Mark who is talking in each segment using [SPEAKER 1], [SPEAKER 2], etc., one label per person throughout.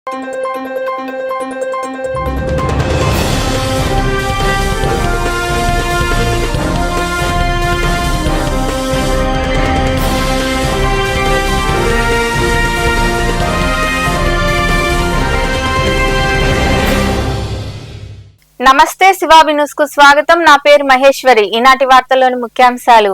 [SPEAKER 1] నమస్తే శివాబి న్యూస్ కు స్వాగతం. నా పేరు మహేశ్వరి. ఈనాటి వార్తల్లోని ముఖ్యాంశాలు.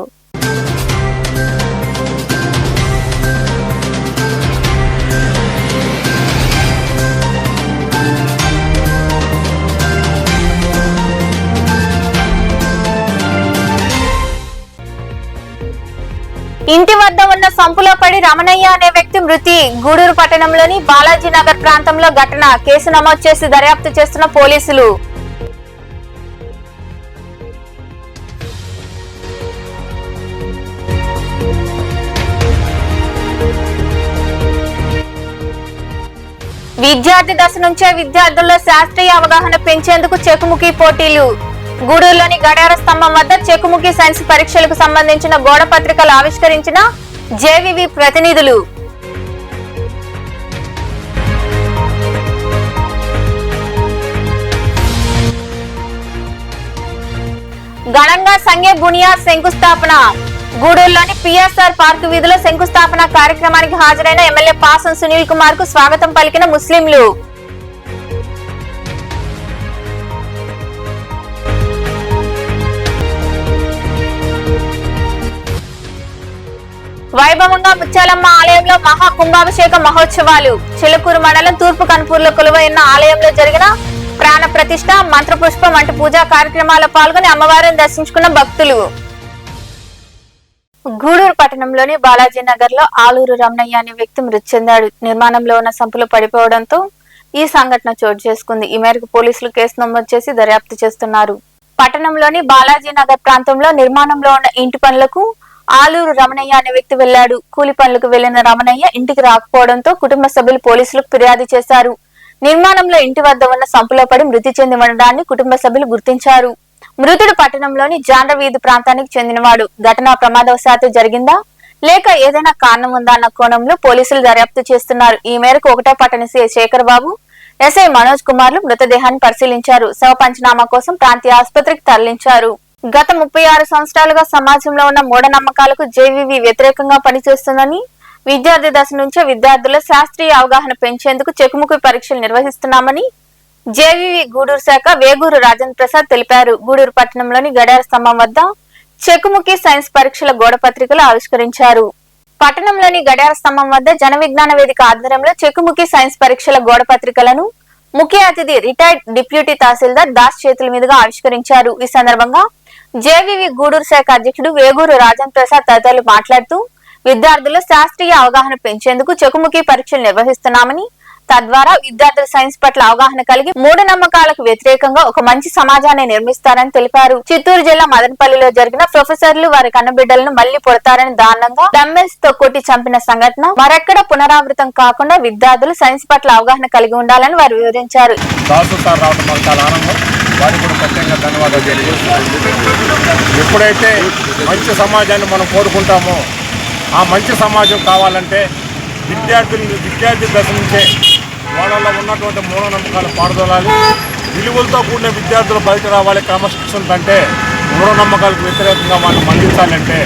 [SPEAKER 1] ఇంటి వద్ద ఉన్న సంపులో పడి రమణయ్య అనే వ్యక్తి మృతి. గూడూరు పట్టణంలోని బాలాజీ నగర్ ప్రాంతంలో ఘటన. కేసు నమోదు చేసి దర్యాప్తు చేస్తున్న పోలీసులు. విద్యార్థి దశ నుంచే విద్యార్థుల్లో శాస్త్రీయ అవగాహన పెంచేందుకు చెకుముకి పోటీలు. గూడూరులోని గడియార స్తంభం వద్ద చెకుముకి సైన్స్ పరీక్షలకు సంబంధించిన గోడ పత్రికలు ఆవిష్కరించిన జేవీవి ప్రతినిధులు. ఘనంగా సంఘే బునియాద్ శంకుస్థాపన. గూడూరులోని పిఎస్ఆర్ పార్క్ వీధిలో శంకుస్థాపన కార్యక్రమానికి హాజరైన ఎమ్మెల్యే పాసం సునీల్ కుమార్ కు స్వాగతం పలికిన ముస్లింలు. వైభవంగా ముత్యాలమ్మ ఆలయంలో మహా కుంభాభిషేక మహోత్సవాలు. చిలుకూరు మండలం తూర్పు కన్పూర్లో కొలువైన ఆలయంలో జరిగిన ప్రాణ ప్రతిష్ఠ, మంత్రపుష్పం వంటి పూజా కార్యక్రమాల్లో పాల్గొని అమ్మవారిని దర్శించుకున్న భక్తులు. గూడూరు పట్టణంలోని బాలాజీ నగర్ లో ఆలూరు రమణయ్య అనే వ్యక్తి మృతి చెందాడు. నిర్మాణంలో ఉన్న సంపులు పడిపోవడంతో ఈ సంఘటన చోటు చేసుకుంది. ఈ మేరకు పోలీసులు కేసు నమోదు చేసి దర్యాప్తు చేస్తున్నారు. పట్టణంలోని బాలాజీ నగర్ ప్రాంతంలో నిర్మాణంలో ఉన్న ఇంటి పనులకు ఆలూరు రమణయ్య అనే వ్యక్తి వెళ్లాడు. కూలి పనులకు వెళ్లిన రమణయ్య ఇంటికి రాకపోవడంతో కుటుంబ సభ్యులు పోలీసులకు ఫిర్యాదు చేశారు. నిర్మాణంలో ఇంటి వద్ద ఉన్న సంపులో పడి మృతి చెంది ఉండడాన్ని కుటుంబ సభ్యులు గుర్తించారు. మృతుడు పట్టణంలోని జాండ్ర వీధి ప్రాంతానికి చెందినవాడు. ఘటన ప్రమాదవశాత్తు జరిగిందా లేక ఏదైనా కారణం ఉందా అన్న కోణంలో పోలీసులు దర్యాప్తు చేస్తున్నారు. ఈ మేరకు 1వ పట్టణ సిఐ శేఖర్ బాబు, ఎస్ఐ మనోజ్ కుమార్లు మృతదేహాన్ని పరిశీలించారు. శవ పంచనామా కోసం ప్రాంతీయ ఆసుపత్రికి తరలించారు. గత 36 సంవత్సరాలుగా సమాజంలో ఉన్న మూఢనమ్మకాలకు జేవీవి వ్యతిరేకంగా పనిచేస్తుందని, విద్యార్థి దశ నుంచే విద్యార్థుల శాస్త్రీయ అవగాహన పెంచేందుకు చెకుముకి పరీక్షలు నిర్వహిస్తున్నామని జేవీవి గూడూరు శాఖ వేగూరు రాజేంద్ర ప్రసాద్ తెలిపారు. గూడూరు పట్టణంలోని గడియార స్తంభం వద్ద చెకుముకి సైన్స్ పరీక్షల గోడ పత్రికలు ఆవిష్కరించారు. పట్టణంలోని గడియార స్తంభం వద్ద జన విజ్ఞాన వేదిక ఆధ్వర్యంలో చెకుముకి సైన్స్ పరీక్షల గోడ పత్రికలను ముఖ్య అతిథి రిటైర్డ్ డిప్యూటీ తహసీల్దార్ దాస్ చేతుల మీదుగా ఆవిష్కరించారు. ఈ సందర్భంగా జేవీవి గూడూరు శాఖ అధ్యక్షుడు వేగూరు రాజేంద్ర ప్రసాద్ తదితరులు మాట్లాడుతూ విద్యార్థులు శాస్త్రీయ అవగాహన పెంచేందుకు చెకుముకి పరీక్షలు నిర్వహిస్తున్నామని, తద్వారా విద్యార్థుల సైన్స్ పట్ల అవగాహన కలిగి మూఢనమ్మకాలకు వ్యతిరేకంగా ఒక మంచి సమాజాన్ని నిర్మిస్తారని తెలిపారు. చిత్తూరు జిల్లా మదనపల్లిలో జరిగిన ప్రొఫెసర్లు వారి కన్నబిడ్డలను మళ్లీ పుడతారని దారుణంగా డంబెల్స్ తో కొట్టి చంపిన సంఘటన మరెక్కడ పునరావృతం కాకుండా విద్యార్థులు సైన్స్ పట్ల అవగాహన కలిగి ఉండాలని వారు వివరించారు.
[SPEAKER 2] ఎప్పుడైతే మంచి సమాజాన్ని మనం కోరుకుంటామో ఆ మంచి సమాజం కావాలంటే విద్యార్థి దశ నుంచే వాళ్ళలో ఉన్నటువంటి మూఢనమ్మకాలు పారదోలాలి. విలువలతో కూడిన విద్యార్థులు బయట రావాలి. క్రమశిక్షణ అంటే మూఢనమ్మకాలకు వ్యతిరేకంగా వాళ్ళు మళ్లించాలంటే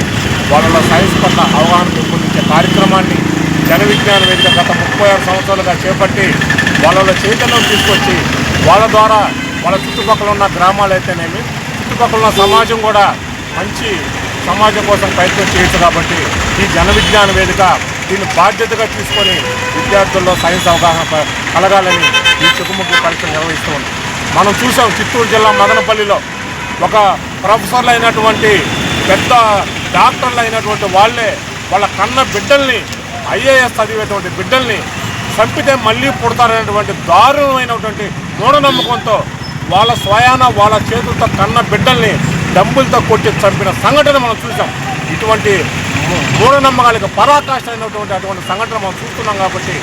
[SPEAKER 2] వాళ్ళలో సైన్స్ పట్ల అవగాహన పెంపొందించే కార్యక్రమాన్ని జన విజ్ఞాన వేదిక గత 36 సంవత్సరాలుగా చేపట్టి వాళ్ళలో చైతన్యం తీసుకొచ్చి వాళ్ళ ద్వారా వాళ్ళ చుట్టుపక్కల ఉన్న గ్రామాలు అయితేనేమి, చుట్టుపక్కల ఉన్న సమాజం కూడా మంచి సమాజం కోసం ప్రయత్నం చేయొచ్చు. కాబట్టి ఈ జన విజ్ఞాన వేదిక దీన్ని బాధ్యతగా తీసుకొని విద్యార్థుల్లో సైన్స్ అవగాహన కలగాలని ఈ చెకుముకి పరీక్షలు నిర్వహిస్తూ ఉంది. మనం చూసాం చిత్తూరు జిల్లా మదనపల్లిలో ఒక ప్రొఫెసర్లు అయినటువంటి పెద్ద డాక్టర్లు అయినటువంటి వాళ్ళ కన్న బిడ్డల్ని, ఐఏఎస్ చదివేటువంటి బిడ్డల్ని చంపితే మళ్ళీ పుడతారనేటువంటి దారుణమైనటువంటి మూఢనమ్మకంతో వాళ్ళ స్వయాన వాళ్ళ చేతులతో కన్న బిడ్డల్ని డంబులతో కొట్టి చంపిన సంఘటన మనం చూసాం. ఇటువంటి మూఢనమ్మకాలకు పరాకాష్ట అయినటువంటి అటువంటి సంఘటన మనం చూస్తున్నాం. కాబట్టి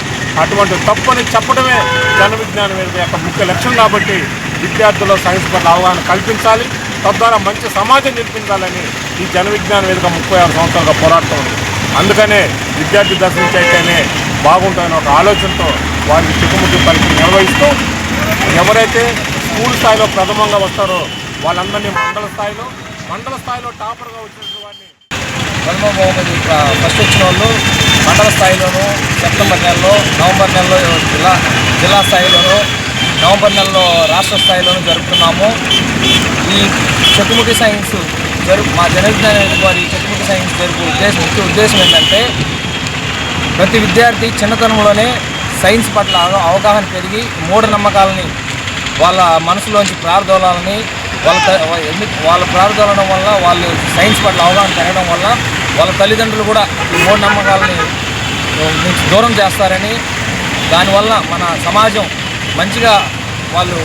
[SPEAKER 2] అటువంటి తప్పని చెప్పడమే జన విజ్ఞాన వేదిక యొక్క ముఖ్య లక్ష్యం. కాబట్టి విద్యార్థుల్లో సైన్స్ పట్ల అవగాహన కల్పించాలి, తద్వారా మంచి సమాజం నిర్మించాలని ఈ జన విజ్ఞాన వేదిక 36 సంవత్సరాలుగా పోరాడుతూ ఉంది. అందుకనే విద్యార్థి దశ నుంచి అయితేనే బాగుంటుందని ఒక ఆలోచనతో వారికి చుట్టుముట్టు పరీక్ష నిర్వహిస్తూ ఎవరైతే స్కూల్ స్థాయిలో ప్రథమంగా వస్తారో వాళ్ళందరినీ మండల స్థాయిలో టాపర్గా వచ్చినటువంటి వాడిని
[SPEAKER 3] ప్రథమ బహుమతి ఫస్ట్ వచ్చిన వాళ్ళు మండల స్థాయిలోను, సెప్టెంబర్ నెలలో, నవంబర్ నెలలో జిల్లా స్థాయిలోను, నవంబర్ నెలలో రాష్ట్ర స్థాయిలోనూ జరుపుతున్నాము. ఈ చెక్కుముఖి సైన్స్ మా జనవిజ్ఞాన వారి చెక్కుముఖి సైన్స్ ముఖ్య ఉద్దేశం ఏంటంటే ప్రతి విద్యార్థి చిన్నతనంలోనే సైన్స్ పట్ల అవగాహన పెరిగి మూఢనమ్మకాలని వాళ్ళ మనసులోంచి ప్రార్థోళాలని వాళ్ళ ప్రార్థోళన వల్ల వాళ్ళు సైన్స్ పట్ల అవగాహన పెరగడం వల్ల వాళ్ళ తల్లిదండ్రులు కూడా ఈ మూఢనమ్మకాలని దూరం చేస్తారని, దానివల్ల మన సమాజం మంచిగా వాళ్ళు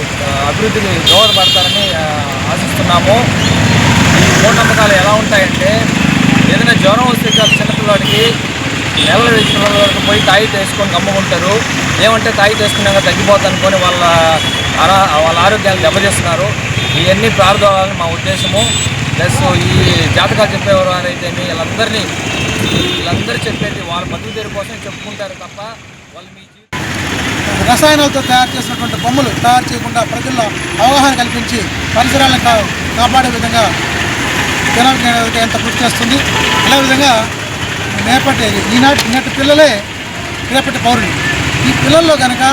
[SPEAKER 3] అభివృద్ధికి దోహదపడతారని ఆశిస్తున్నాము. ఈ మూఢనమ్మకాలు ఎలా ఉంటాయంటే ఏదైనా జ్వరం వస్తే చిన్నపిల్లడికి నెలల పిల్లల వరకు పోయి తాయితీ వేసుకొని గమ్ముకుంటారు. ఏమంటే తాయితీ వేసుకున్నాక తగ్గిపోతుంది అనుకొని వాళ్ళ ఆరోగ్యాలు దెబ్బతీస్తున్నారు. ఇవన్నీ ప్రార్థనలని మా ఉద్దేశము. ప్లస్ ఈ జాతకాలు చెప్పేవారు అయితే వీళ్ళందరూ చెప్పేది వాళ్ళ బతుకు తెరు కోసం చెప్పుకుంటారు తప్ప వాళ్ళు మీ
[SPEAKER 4] రసాయనాలతో తయారు చేసినటువంటి బొమ్మలు తయారు చేయకుండా ప్రజల్లో అవగాహన కల్పించి పరిసరాలను కాపాడే విధంగా జనవిజ్ఞానం ఎంత కృషి చేస్తుంది. అదే విధంగా ఈనాటి పిల్లలే రేపటి పౌరులు. ఈ పిల్లల్లో కనుక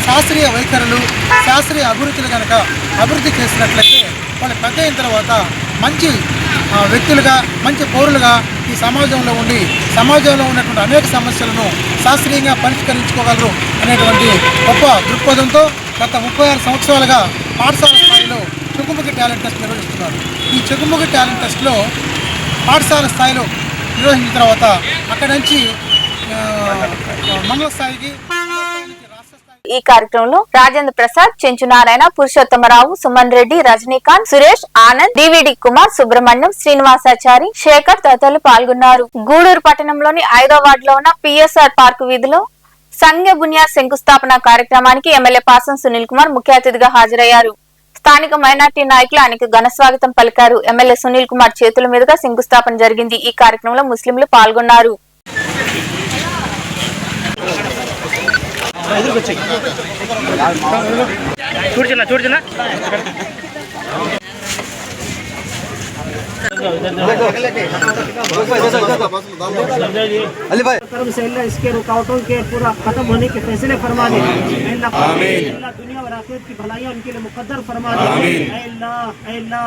[SPEAKER 4] శాస్త్రీయ వైఖరులు, శాస్త్రీయ అభివృద్ధులు కనుక అభివృద్ధి చేసినట్లయితే వాళ్ళు పెద్ద అయిన తర్వాత మంచి వ్యక్తులుగా, మంచి పౌరులుగా ఈ సమాజంలో ఉండి సమాజంలో ఉన్నటువంటి అనేక సమస్యలను శాస్త్రీయంగా పరిష్కరించుకోగలరు అనేటువంటి గొప్ప దృక్పథంతో గత 36 సంవత్సరాలుగా పాఠశాల స్థాయిలో చెక్కుముఖి టాలెంట్ టెస్ట్ నిర్వహిస్తున్నారు. ఈ చెక్కుముఖి టాలెంట్ టెస్ట్లో పాఠశాల స్థాయిలో నిర్వహించిన తర్వాత అక్కడి నుంచి మండల స్థాయికి, రాష్ట్ర స్థాయికి.
[SPEAKER 1] ఈ కార్యక్రమంలో రాజేంద్ర ప్రసాద్, చెంచు నారాయణ, పురుషోత్తమరావు, సుమన్ రెడ్డి, రజనీకాంత్, సురేష్, ఆనంద్, డివిడి కుమార్, సుబ్రహ్మణ్యం, శ్రీనివాసాచారి, శేఖర్ తదితరులు పాల్గొన్నారు. గూడూరు పట్టణంలోని 5వ వార్డులో ఉన్న పిఎస్ఆర్ పార్కు వీధిలో సంఘ బునియాద్ శంకుస్థాపన కార్యక్రమానికి ఎమ్మెల్యే పాసం సునీల్ కుమార్ ముఖ్య అతిథిగా హాజరయ్యారు. స్థానిక మైనార్టీ నాయకులు ఆయనకు ఘన స్వాగతం పలికారు. ఎమ్మెల్యే సునీల్ కుమార్ చేతుల మీదుగా శంకుస్థాపన జరిగింది. ఈ కార్యక్రమంలో ముస్లింలు పాల్గొన్నారు.
[SPEAKER 5] इसके रुकावटों के पूरा खत्म होने के फैसले फरमा दे। अल्लाह दुनिया और आखिरत की भलाइयाँ उनके लिए मुकद्दर फरमा दे। अल्लाह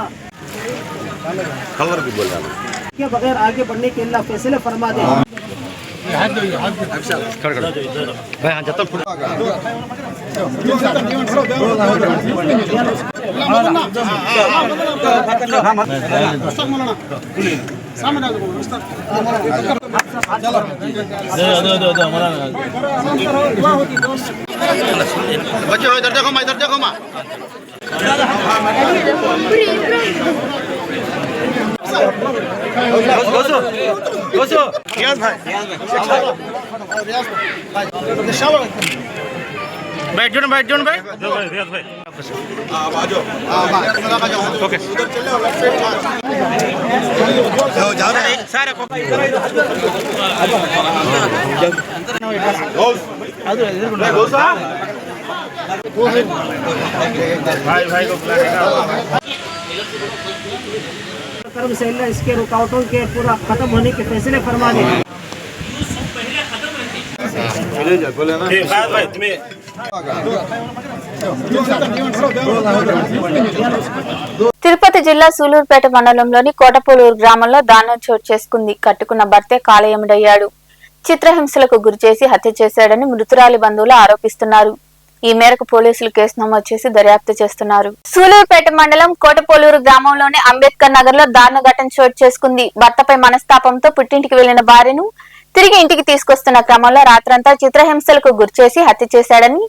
[SPEAKER 5] के बगैर आगे बढ़ने के अल्लाह फैसले फरमा दे।
[SPEAKER 6] बच्चों इधर देखो माँ, इधर देखो माँ। बैठ जाओ भाई। ओके जा रहे हैं सारे भाई को कर्म से अल्लाह इसके रुकावटों के पूरा खत्म होने के फैसले फरमा दे।
[SPEAKER 1] తిరుపతి జిల్లా సూలూరుపేట మండలంలోని కోటపోలూరు గ్రామంలో దారుణం చోటు చేసుకుంది. కట్టుకున్న భర్తే కాలయముడయ్యాడు. చిత్రహింసలకు గురిచేసి హత్య చేశాడని మృతురాలి బంధువులు ఆరోపిస్తున్నారు. ఈ మేరకు పోలీసులు కేసు నమోదు చేసి దర్యాప్తు చేస్తున్నారు. సూలూరుపేట మండలం కోటపోలూరు గ్రామంలోని అంబేద్కర్ నగర్ లో దారుణ ఘటన చోటు చేసుకుంది. భర్తపై మనస్తాపంతో పుట్టింటికి వెళ్లిన భార్యను తిరిగి ఇంటికి తీసుకొస్తున్న క్రమంలో రాత్రంతా చిత్రహింసలకు గురిచేసి హత్య చేశాడని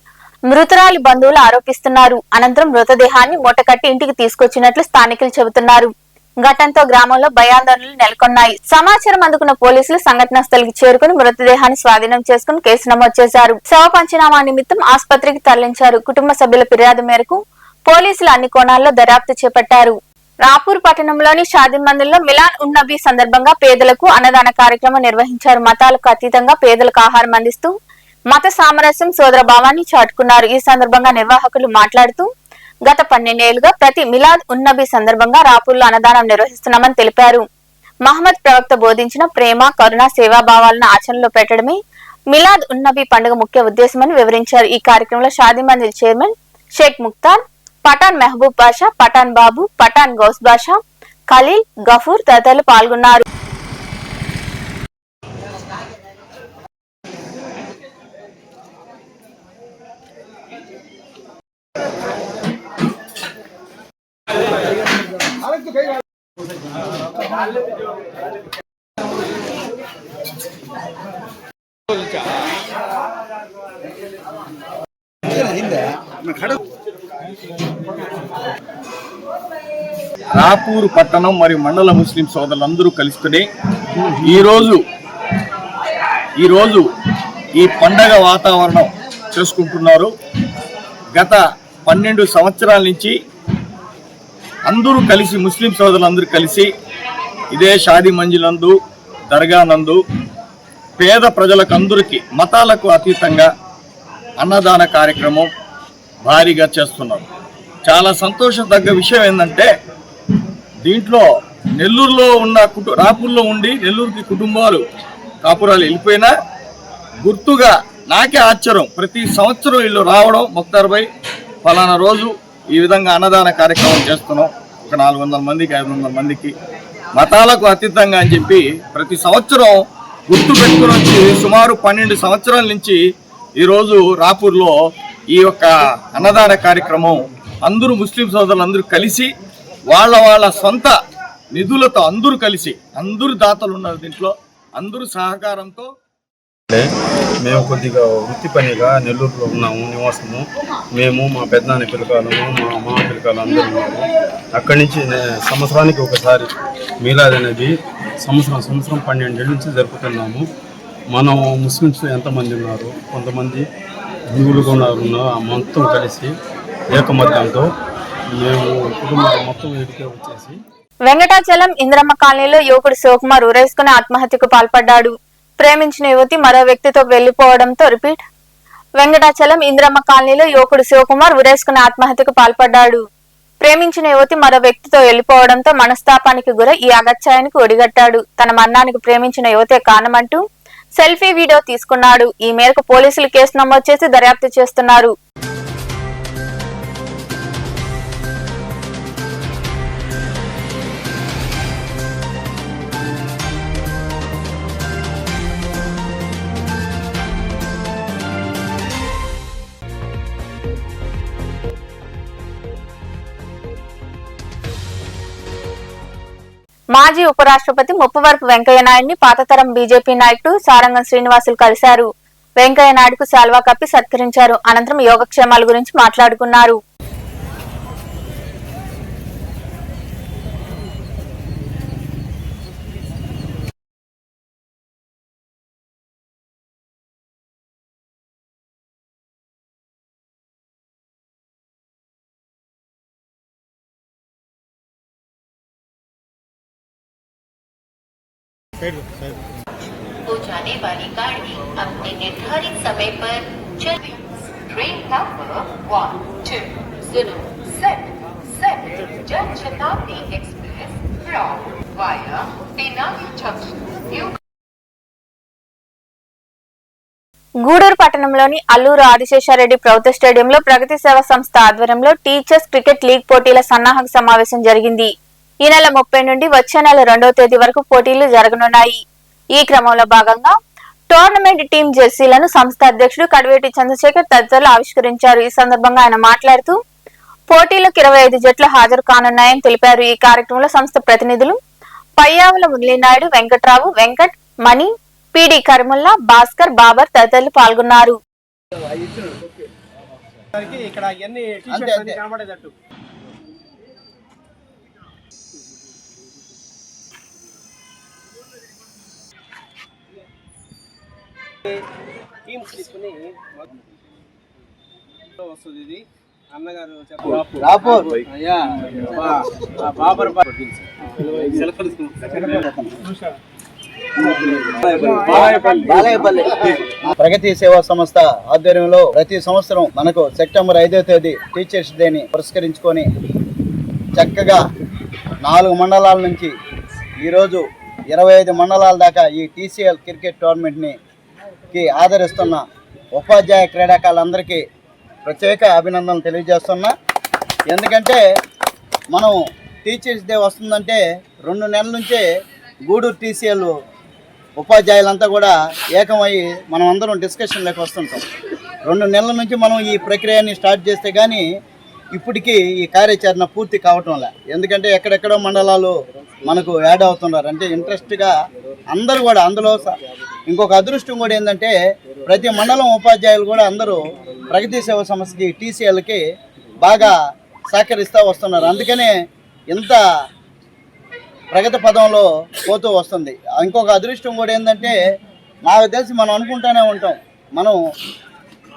[SPEAKER 1] మృతురాలి బంధువులు ఆరోపిస్తున్నారు. అనంతరం మృతదేహాన్ని మూటకట్టి ఇంటికి తీసుకొచ్చినట్లు స్థానికులు చెబుతున్నారు. ఘటనతో గ్రామంలో భయాందోళనలు నెలకొన్నాయి. సమాచారం అందుకున్న పోలీసులు సంఘటనా స్థలికి చేరుకుని మృతదేహాన్ని స్వాధీనం చేసుకుని కేసు నమోదు చేశారు. శవ పంచనామా నిమిత్తం ఆసుపత్రికి తరలించారు. కుటుంబ సభ్యుల ఫిర్యాదు మేరకు పోలీసులు అన్ని కోణాల్లో దర్యాప్తు చేపట్టారు. రాపూర్ పట్టణంలోని షాదీ మందిర్లో మిలాన్ ఉన్ నబీ సందర్భంగా పేదలకు అన్నదాన కార్యక్రమం నిర్వహించారు. మతాలకు అతీతంగా పేదలకు ఆహారం అందిస్తూ మత సామరస్యం సోదర భావాన్ని చాటుకున్నారు. ఈ సందర్భంగా నిర్వాహకులు మాట్లాడుతూ గత 12 ఏళ్లుగా ప్రతి మిలాద్ ఉన్ నబీ సందర్భంగా రాపూర్లో అన్నదానం నిర్వహిస్తున్నామని తెలిపారు. మహమ్మద్ ప్రవక్త బోధించిన ప్రేమ, కరుణ, సేవాభావాలను ఆచరణలో పెట్టడమే మిలాద్ ఉన్ నబీ పండుగ ముఖ్య ఉద్దేశమని వివరించారు. ఈ కార్యక్రమంలో షాదీ మంజిల్ చైర్మన్ షేక్ ముక్తార్, పఠాన్ మెహబూబ్ బాషా, పఠాన్ బాబు, పఠాన్ గౌస్ బాషా, ఖలీల్, గఫూర్ తదితరులు పాల్గొన్నారు.
[SPEAKER 7] రాపూర్ పట్టణం మరియు మండల ముస్లిం సోదరులందరూ కలుసుకుని ఈరోజు ఈ పండగ వాతావరణం చేసుకుంటున్నారు. గత 12 సంవత్సరాల నుంచి అందరూ కలిసి ముస్లిం సోదరులందరూ కలిసి ఇదే షాదీ మంజిలందు దర్గా నందు పేద ప్రజలకు అందరికీ మతాలకు అతీతంగా అన్నదాన కార్యక్రమం భారీగా చేస్తున్నారు. చాలా సంతోషదగ్గ విషయం ఏంటంటే దీంట్లో నెల్లూరులో ఉన్న రాపూర్లో ఉండి నెల్లూరుకి కుటుంబాలు కాపురాలు వెళ్ళిపోయినా గుర్తుగా నాకే ఆశ్చర్యం, ప్రతి సంవత్సరం వీళ్ళు రావడం, ముక్తార్ భాయ్ ఫలానా రోజు ఈ విధంగా అన్నదాన కార్యక్రమం చేస్తున్నాం, ఒక 400 మందికి 500 మందికి మతాలకు అతీతంగా అని చెప్పి ప్రతి సంవత్సరం గుర్తు పెట్టుకుని వచ్చి సుమారు 12 సంవత్సరాల నుంచి ఈరోజు రాపూర్లో ఈ యొక్క అన్నదాన కార్యక్రమం అందరూ ముస్లిం సోదరులందరూ కలిసి వాళ్ళ సొంత నిధులతో అందరూ కలిసి, అందరూ దాతలు ఉన్నారు దీంట్లో, అందరూ సహకారంతో.
[SPEAKER 8] మేము కొద్దిగా వృత్తి పనిగా నెల్లూరులో ఉన్నాము, నివాసము. మేము మా పెద్దనాన్న పిల్లకాయలము, మా మామ పిల్లకాయలు అందరూ ఉన్నాము. అక్కడి నుంచి సంవత్సరానికి ఒకసారి మీలాద్ అనేది సంవత్సరం 12 ఏళ్ళ నుంచి జరుపుతున్నాము. మనం ముస్లిమ్స్ ఎంతమంది ఉన్నారు, కొంతమంది హిందువులు కూడా ఉన్నారు, మొత్తం కలిసి ఏకమత్యంతో మేము కుటుంబాలు మొత్తం ఎదుకే వచ్చేసి.
[SPEAKER 1] వెంకటాచలం ఇంద్రమ్మ కాలనీలో యువకుడు శివకుమార్ ఉరేసుకుని ఆత్మహత్యకు పాల్పడ్డాడు. ప్రేమించిన యువతి మరో వ్యక్తితో వెళ్లిపోవడంతో రిపీట్. వెంకటాచలం ఇంద్రమ్మ కాలనీలో యువకుడు శివకుమార్ ఉరేసుకుని ఆత్మహత్యకు పాల్పడ్డాడు. ప్రేమించిన యువతి మరో వ్యక్తితో వెళ్లిపోవడంతో మనస్తాపానికి గురై ఈ అగత్యాయానికి ఒడిగట్టాడు. తన మరణానికి ప్రేమించిన యువతే కారణమంటూ సెల్ఫీ వీడియో తీసుకున్నాడు. ఈ మేరకు పోలీసులు కేసు నమోదు చేసి దర్యాప్తు చేస్తున్నారు. మాజీ ఉపరాష్ట్రపతి ముప్పవరపు వెంకయ్య నాయుడిని పాతతరం బీజేపీ నాయకుడు సారంగం శ్రీనివాసులు కలిశారు. వెంకయ్య నాయుడుకు శాల్వా కప్పి సత్కరించారు. అనంతరం యోగక్షేమాల గురించి మాట్లాడుకున్నారు.
[SPEAKER 9] तो जाने वाली गाड़ी अपने निर्धारित समय पर चली. Train number 1207 Jan Shatabdi express from via Tenali Junction.
[SPEAKER 1] Gudur పట్టణంలోని అల్లూరు ఆదిశేషారెడ్డి ప్రభుత్వ స్టేడియంలో ప్రగతి సేవా సంస్థ ఆధ్వర్యంలో టీచర్స్ క్రికెట్ లీగ్ పోటీల సన్నాహక సమావేశం జరిగింది. ఈ నెల 30 నుండి వచ్చే నెల 2వ తేదీ వరకు పోటీలు జరగనున్నాయి. ఈ క్రమంలో భాగంగా టోర్నమెంట్ టీం జెర్సీలను సంస్థ అధ్యక్షుడు కడివేటి చంద్రశేఖర్ తదితరులు ఆవిష్కరించారు. ఈ సందర్భంగా ఆయన మాట్లాడుతూ పోటీలకు 25 జట్లు హాజరు కానున్నాయని తెలిపారు. ఈ కార్యక్రమంలో సంస్థ ప్రతినిధులు పయ్యావుల మురళీనాయుడు, వెంకట్రావు, వెంకట్, మణి, పిడి కరిముల్లా, భాస్కర్, బాబర్ తదితరులు పాల్గొన్నారు.
[SPEAKER 3] టీమ్స్ తీసుకుని వస్తుంది. ఇది అన్నగారు ప్రగతి సేవా సంస్థ ఆధ్వర్యంలో ప్రతి సంవత్సరం మనకు సెప్టెంబర్ 5వ తేదీ టీచర్స్ డేని పురస్కరించుకొని చక్కగా 4 మండలాల నుంచి ఈరోజు 25 మండలాల దాకా ఈ టీసీఎల్ క్రికెట్ టోర్నమెంట్కి ఆదరిస్తున్న ఉపాధ్యాయ క్రీడాకారులందరికీ ప్రత్యేక అభినందనలు తెలియజేస్తున్నా. ఎందుకంటే మనం టీచర్స్ డే వస్తుందంటే 2 నెలల నుంచే గూడూరు టీసీఎల్ ఉపాధ్యాయులంతా కూడా ఏకమయ్యి మనం అందరం డిస్కషన్లోకి వస్తుంటాం. 2 నెలల నుంచి మనం ఈ ప్రక్రియని స్టార్ట్ చేస్తే కానీ ఇప్పటికీ ఈ కార్యాచరణ పూర్తి కావటం లే. ఎందుకంటే ఎక్కడెక్కడో మండలాలు మనకు యాడ్ అవుతున్నారు. అంటే ఇంట్రెస్ట్గా అందరూ కూడా అందులో ఇంకొక అదృష్టం కూడా ఏంటంటే ప్రతి మండలం ఉపాధ్యాయులు కూడా అందరూ ప్రగతి సేవ సంస్థకి టీసీఎల్కి బాగా సహకరిస్తూ వస్తున్నారు. అందుకనే ఇంత ప్రగతి పదంలో పోతూ వస్తుంది. ఇంకొక అదృష్టం కూడా ఏంటంటే నాకు తెలిసి మనం అనుకుంటూనే ఉంటాం,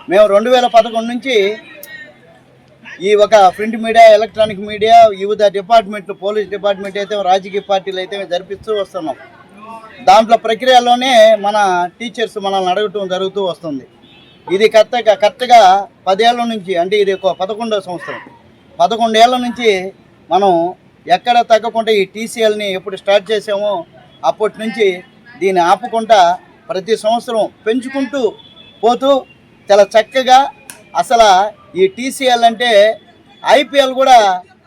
[SPEAKER 3] మేము 2011 నుంచి ఈ ఒక ప్రింట్ మీడియా, ఎలక్ట్రానిక్ మీడియా, వివిధ డిపార్ట్మెంట్లు, పోలీస్ డిపార్ట్మెంట్ అయితే, రాజకీయ పార్టీలు అయితే జరిపిస్తూ వస్తున్నాం. దాంట్లో ప్రక్రియలోనే మన టీచర్స్ మనల్ని అడగటం జరుగుతూ వస్తుంది. ఇది కరెక్ట్గా 10 ఏళ్ళ నుంచి, అంటే ఇది 11వ సంవత్సరం, 11 ఏళ్ళ నుంచి మనం ఎక్కడ తగ్గకుండా ఈ టీసీఎల్ని ఎప్పుడు స్టార్ట్ చేసామో అప్పటి నుంచి దీన్ని ఆపకుండా ప్రతి సంవత్సరం పెంచుకుంటూ పోతూ చాలా చక్కగా, అసలు ఈ టీసీఎల్ అంటే ఐపీఎల్ కూడా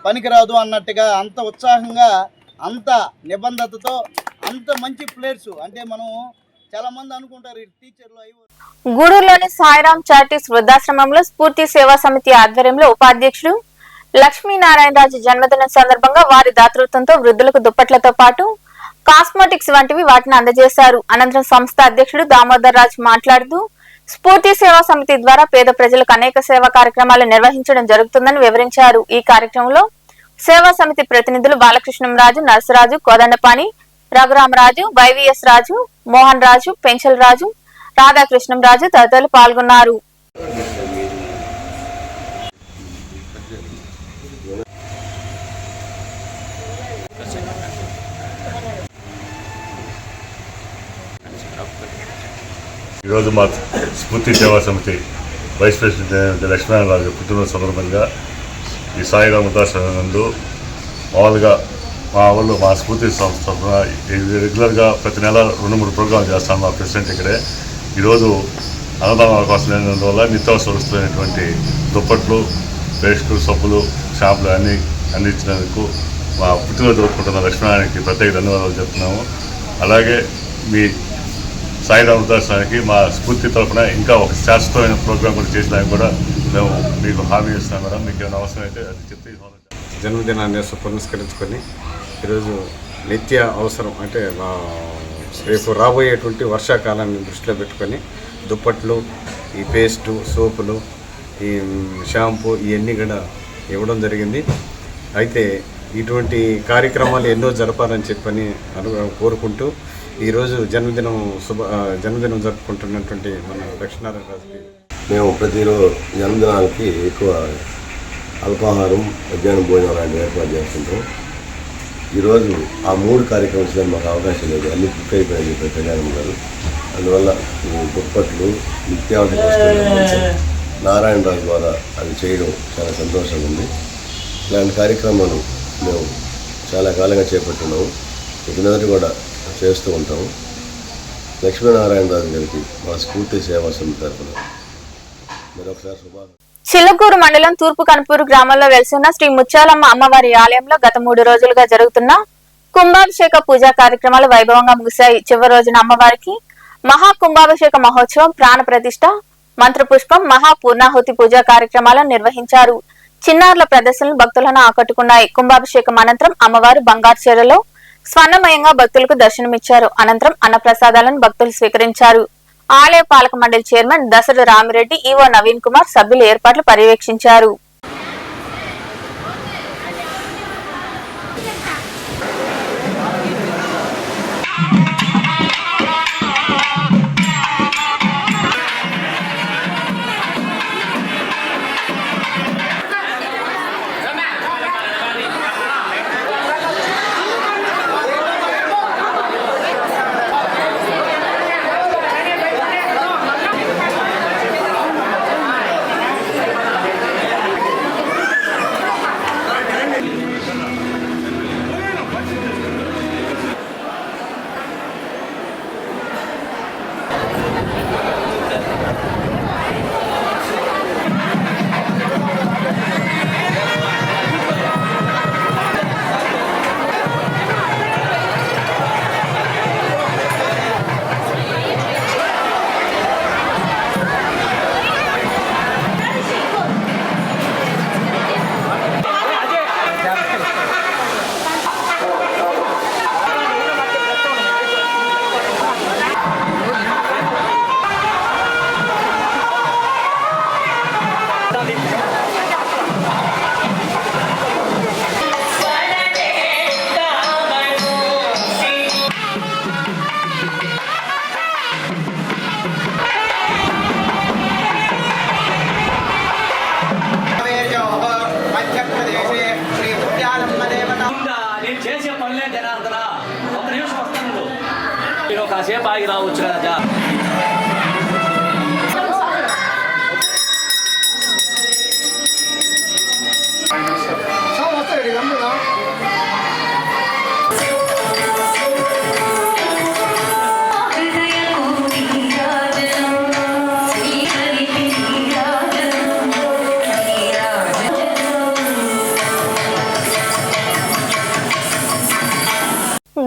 [SPEAKER 3] పనికిరాదు అన్నట్టుగా అంత ఉత్సాహంగా, అంత నిబంధతతో, అంత మంచి ప్లేయర్స్. అంటే మనం చాలా మంది అనుకుంటారు ఈ టీచర్లు
[SPEAKER 1] గూడూరులోని సాయిరాం చారిటీస్ వృద్ధాశ్రమంలో స్ఫూర్తి సేవా సమితి ఆధ్వర్యంలో ఉపాధ్యక్షుడు లక్ష్మీనారాయణరాజు జన్మదినం సందర్భంగా వారి దాతృత్వంతో వృద్ధులకు దుప్పట్లతో పాటు కాస్మెటిక్స్ వంటివి వాటిని అందజేశారు. అనంతరం సంస్థ అధ్యక్షుడు దామోదర్ రాజు మాట్లాడుతూ స్ఫూర్తి సేవా సమితి ద్వారా పేద ప్రజలకు అనేక సేవా కార్యక్రమాలు నిర్వహించడం జరుగుతుందని వివరించారు. ఈ కార్యక్రమంలో సేవా సమితి ప్రతినిధులు బాలకృష్ణంరాజు, నర్సరాజు, కోదండపాణి, రఘురామరాజు, వైవిఎస్ రాజు, మోహన్ రాజు, పెంచల్ రాజు, రాధాకృష్ణంరాజు తదితరులు పాల్గొన్నారు.
[SPEAKER 2] ఈరోజు మా స్ఫూర్తి సేవా సమితి వైస్ ప్రెసిడెంట్ లక్ష్మీనారాయణరాజు పుట్టినరోజు సందర్భంగా ఈ సాయిరాం వృద్ధాశ్రమం నందు మామూలుగా మా స్ఫూర్తి సంస్థ రెగ్యులర్గా ప్రతి నెల 2-3 ప్రోగ్రాంలు చేస్తాను మా ప్రెసిడెంట్ ఇక్కడే. ఈరోజు అన్నదానం అవకాశం లేనందువల్ల నిత్యావసర వస్తువులైనటువంటి దుప్పట్లు, పేస్టులు, సబ్బులు, షాంపులు అన్నీ అందించినందుకు మా పుట్టినరోజు జరుపుకుంటున్న లక్ష్మీనారాయణకి ప్రత్యేక ధన్యవాదాలు చెప్తున్నాము. అలాగే మీ సాయిరాం వృద్ధాశ్రమానికి మా స్ఫూర్తి తరఫున ఇంకా ఒక శాశ్వతమైన ప్రోగ్రాం కూడా చేసినాక కూడా మేము మీకు హామీ ఇస్తున్నాం మేడం. మీకు ఏమైనా అవసరం అయితే అది చెప్తే.
[SPEAKER 8] జన్మదినాన్ని పురస్కరించుకొని ఈరోజు నిత్య అవసరం అంటే రేపు రాబోయేటువంటి వర్షాకాలాన్ని దృష్టిలో పెట్టుకొని దుప్పట్లు, ఈ పేస్టు, సోపులు, ఈ షాంపూ ఇవన్నీ కూడా ఇవ్వడం జరిగింది. అయితే ఇటువంటి కార్యక్రమాలు ఎన్నో జరపాలని చెప్పని కోరుకుంటూ ఈరోజు జన్మదినం జరుపుకుంటున్నటువంటి మన లక్ష్మీనారాయణ రాజుకి
[SPEAKER 10] మేము ప్రతిరోజు జన్మదినాలకి ఎక్కువ అల్పాహారం, మధ్యాహ్నం భోజనం లాంటివి ఏర్పాటు చేస్తుంటాం. ఈరోజు ఆ 3 కార్యక్రమాలు చేయడానికి మాకు అవకాశం లేదు, అన్ని బుక్ అయిపోయింది ప్రజానం గారు. అందువల్ల దుప్పట్లు, నిత్యావసర వస్తువులు నారాయణరాజు ద్వారా అది చేయడం చాలా సంతోషంగా ఉంది. ఇలాంటి కార్యక్రమాలు మేము చాలా కాలంగా చేపట్టున్నాము, ఇక మీదట కూడా చేస్తూ ఉంటాము. లక్ష్మీనారాయణరాజు గారికి మా స్ఫూర్తి సేవా సమితి తరఫున మరొకసారి శుభాకాంక్షలు.
[SPEAKER 1] చిల్లకూరు మండలం తూర్పు కనుపూరు గ్రామంలో వెలిసిన శ్రీ ముత్యాలమ్మ అమ్మవారి ఆలయంలో గత 3 రోజులుగా జరుగుతున్న కుంభాభిషేక పూజా కార్యక్రమాలు వైభవంగా ముగిశాయి. చివరి రోజున అమ్మవారికి మహా కుంభాభిషేక మహోత్సవం, ప్రాణ ప్రతిష్ఠ, మంత్రపుష్పం, మహా పూర్ణాహుతి పూజా కార్యక్రమాలను నిర్వహించారు. చిన్నారుల ప్రదర్శనలు భక్తులను ఆకట్టుకున్నాయి. కుంభాభిషేకం అనంతరం అమ్మవారు బంగారు చీరలో స్వర్ణమయంగా భక్తులకు దర్శనమిచ్చారు. అనంతరం అన్నప్రసాదాలను భక్తులు స్వీకరించారు. ఆలయ పాలక మండలి చైర్మన్ దసరు రామిరెడ్డి, ఈవో నవీన్ కుమార్ సభ్యులు ఏర్పాట్లు పర్యవేక్షించారు.
[SPEAKER 3] నేను చేసే పనులే జనార్దన, ఒక నిమిషం వస్తాను, నేను కాసేపు ఆగి రావచ్చు కదా.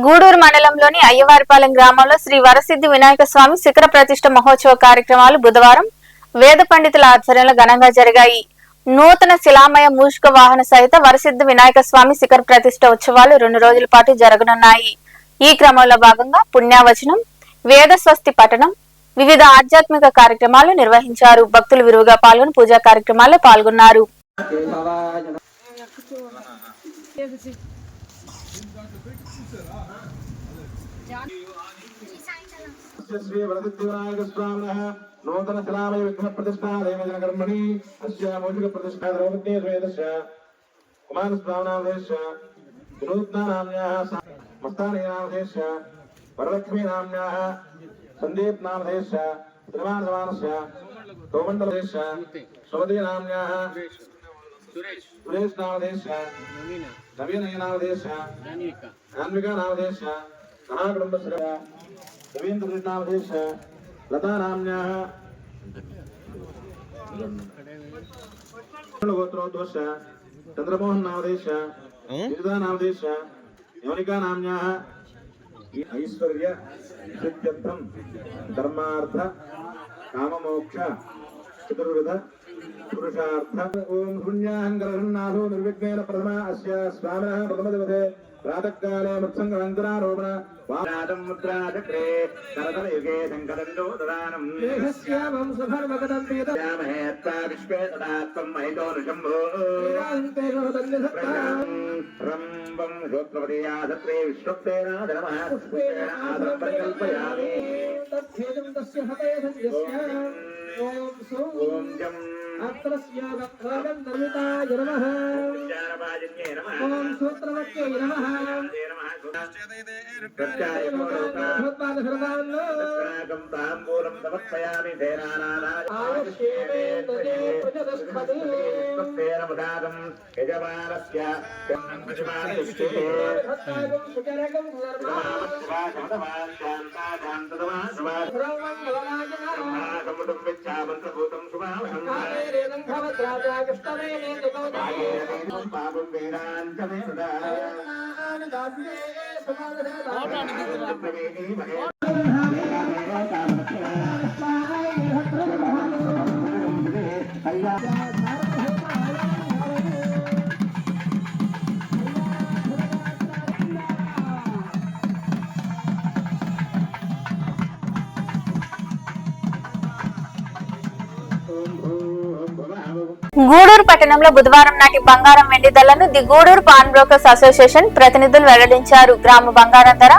[SPEAKER 1] గూడూరు మండలంలోని అయ్యవారిపాలెం గ్రామంలో శ్రీ వరసిద్ధి వినాయక స్వామి శిఖర ప్రతిష్ఠ మహోత్సవ కార్యక్రమాలు బుధవారం వేద పండితుల ఆధ్వర్యంలో ఘనంగా జరిగాయి. నూతన శిలామయ మూషిక వాహన సహిత వరసిద్ధి వినాయక స్వామి శిఖర ప్రతిష్ఠ ఉత్సవాలు 2 రోజుల పాటు జరగనున్నాయి. ఈ క్రమంలో భాగంగా పుణ్యావచనం, వేద స్వస్తి పఠనం, వివిధ ఆధ్యాత్మిక కార్యక్రమాలు నిర్వహించారు. భక్తులు విరివిగా పాల్గొని పూజా కార్యక్రమాల్లో పాల్గొన్నారు.
[SPEAKER 11] श्री वरसिद्धिविनायक स्वामिनः नूतन शिलामय विघ्न प्रतिष्ठा देवजन कर्मणि अस्य मूषिक प्रतिष्ठा द्रौपदी स्वेदस्य कुमार स्वामनामधेस्य विनूत्ना नाम्न्याः मस्तानि नामधेस्य वरलक्ष्मी नाम्न्याः संदीप नामधेस्य श्रीमान समानस्य तोमण्डलधेस्य सुमति नाम्न्याः सुरेश नामधेस्य नवीन नामधेस्य अन्विका नामधेस्य महाकुटुम्बस्य रवीन्द्र नामधेश लता नाम्न्याः गोत्रोद्वश चंद्रमोहन नामधेश गिरिजा नामधेश योनिका नाम्न्याः ऐश्वर्य सिद्ध्यर्थं धर्मार्थ काममोक्ष चतुर्विध पुरुषार्थ ओम शून्याहंकरनाथो निर्विघ्नेन प्रथमा अस्य स्वामिनः प्रथमदिवसे प्रातःकाले मत्संगवन्तरारोपण वादं मुद्राचक्रे करतलयुगे शङ्करन्दो ददानं देहस्यामं सुधर्मगतं वेदयामहे अत्ता विश्वे तदात्मं महितोनुशम्भो रम्बं श्रोत्रपदीयासत्रे विश्वप्तेन नमः पुष्पेण आदं परिकल्पयामि तद्धेजं तस्य हते सन्यस्य ओम जं अत्रस्य गत्वागं निर्मिताय नमः ज्ञानवाजिन्ये नमः ओम सूत्रवत्ये नमः प्रत्यायकोलोकां ताम्बूलं समर्पयामि धेनानानाय आयुष्येवेन्द्रस्तेन मुदागं यजमानस्य यजमानस्य
[SPEAKER 1] గూడూరు పట్టణంలో బుధవారం నాటి బంగారం వెండి ధరలను the Gudur pawn brokers association ప్రతినిధులు వెల్లడించారు. గ్రామ బంగారం ధర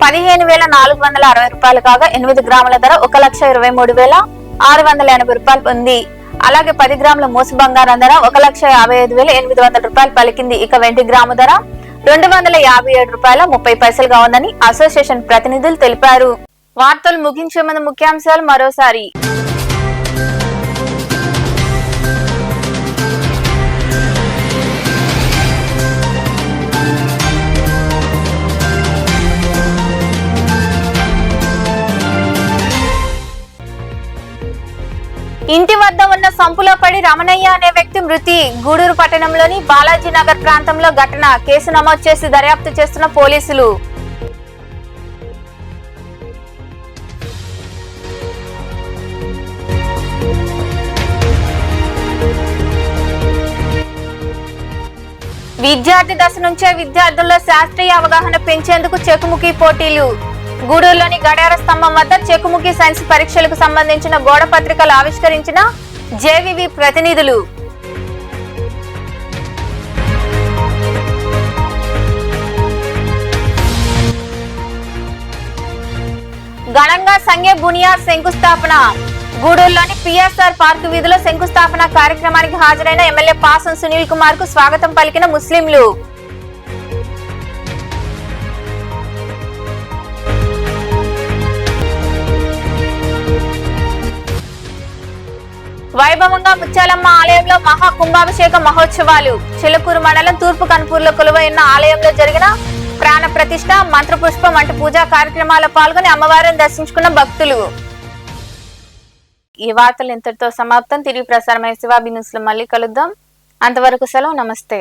[SPEAKER 1] 15,460 రూపాయలు కాగా 8 గ్రాముల ధర 1,23,680 రూపాయలు ఉంది. అలాగే 10 గ్రాముల మోసు బంగారం ధర 1,55,800 రూపాయలు పలికింది. ఇక వెండి గ్రాము ధర 257 రూపాయల 30 పైసలుగా ఉందని అసోసియేషన్ ప్రతినిధులు తెలిపారు. వార్తలు ముగించే ముందు ముఖ్యాంశాలు మరోసారి. ఇంటి వద్ద ఉన్న సంపులో పడి రమణయ్య అనే వ్యక్తి మృతి. గూడూరు పట్టణంలోని బాలాజీ నగర్ ప్రాంతంలో ఘటన. కేసు నమోదు చేసి దర్యాప్తు చేస్తున్న పోలీసులు. విద్యార్థి దశ నుంచే విద్యార్థుల్లో శాస్త్రీయ అవగాహన పెంచేందుకు చెకుముకి పోటీలు. గూడూరులోని గడియార స్తంభం వద్ద చెకుముకి సైన్స్ పరీక్షలకు సంబంధించిన గోడ పత్రికలు ఆవిష్కరించిన జేవీవి ప్రతినిధులు. ఘనంగా సంఘే బునియాద్ శంకుస్థాపన. గూడూరులోని పిఎస్ఆర్ పార్క్ వీధిలో శంకుస్థాపన కార్యక్రమానికి హాజరైన ఎమ్మెల్యే పాసం సునీల్ కుమార్ కు స్వాగతం పలికిన ముస్లింలు. వైభవంగా ముత్యాలమ్మ ఆలయంలో మహా కుంభాభిషేక మహోత్సవాలు. చిలకూరు మండలం తూర్పు కనుపూర్లో కొలువైన ఆలయంలో జరిగిన ప్రాణ ప్రతిష్ఠ, మంత్రపుష్పం వంటి పూజా కార్యక్రమాల్లో పాల్గొని అమ్మవారిని దర్శించుకున్న భక్తులు. ఈ వార్తలు ఇంతటితో సమాప్తం. తిరిగి ప్రసారమయ్యే శివాబి న్యూస్ లో మళ్ళీ కలుద్దాం. అంతవరకు సెలవు. నమస్తే.